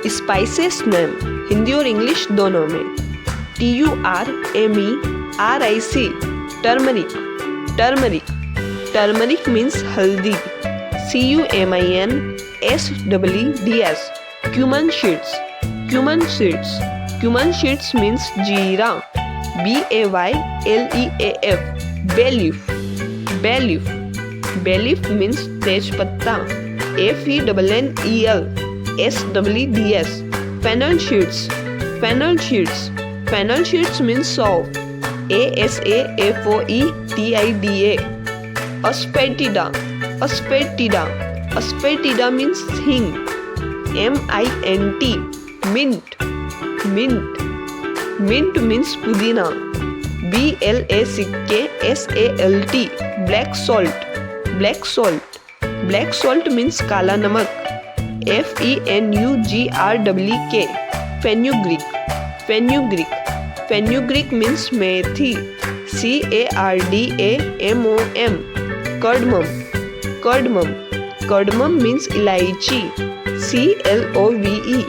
Spices name Hindi और English दोनों में। TURMERIC turmeric turmeric turmeric means हल्दी। CUMINSEEDS cumin seeds cumin seeds cumin seeds means जीरा। BAYLEAF bay leaf bay leaf bay leaf means तेज पत्ता। FENNEL fennel seeds fennel seeds fennel seeds means soap। ASAFOETIDA aspetida aspetida aspetida means hing। MINT mint mint mint means pudina। BLACKSALT black salt black salt black salt means काला नमक। FENUGRWK fenugreek fenugreek fenugreek means मेथी। CARDAMOM cardamom cardamom cardamom means इलायची। CLOVE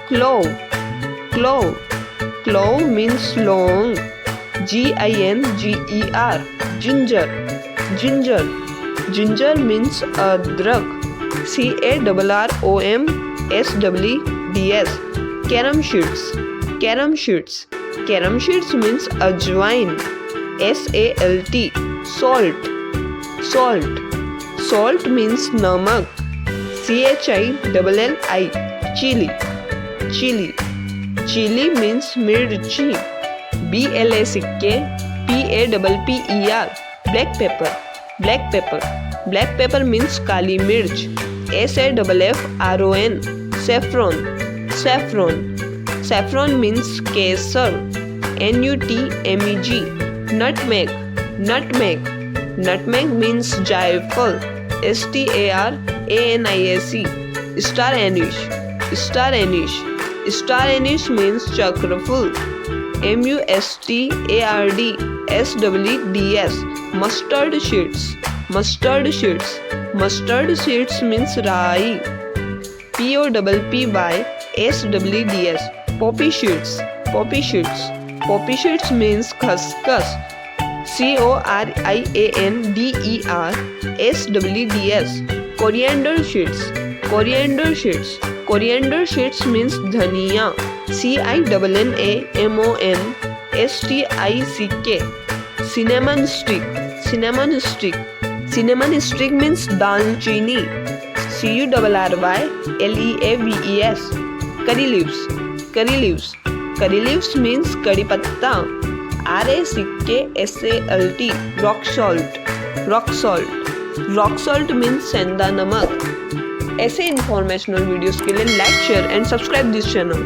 clove clove clove means long। GINGER ginger ginger ginger means अदरक। CARROMSWDS carom seeds carom seeds carom seeds means अजवाइन। SALT salt salt salt means नमक। CHILLI chili chili chili means मिर्ची। BLACKPAPPER black pepper black pepper black pepper means काली मिर्च। SAFFRON saffron saffron saffron means केसर। NUTMEG nutmeg nutmeg nutmeg means जायफल। STARANIAC star anise star anise star anise means चक्रफूल। MUSTARDSWDS mustard seeds mustard seeds mustard seeds means राई। POPPYSWDS poppy seeds poppy seeds poppy seeds means खसखस। CORIANDERSWDS coriander seeds coriander seeds coriander seeds means धनिया। CINNAMONSTICK cinnamon stick cinnamon stick cinnamon stick means दालचीनी। CURRYLEAVES curry leaves curry leaves curry leaves means कड़ी पत्ता। RACKSALT rock salt rock salt rock salt means सेंधा नमक। ऐसे informational videos के लिए like share and subscribe this channel.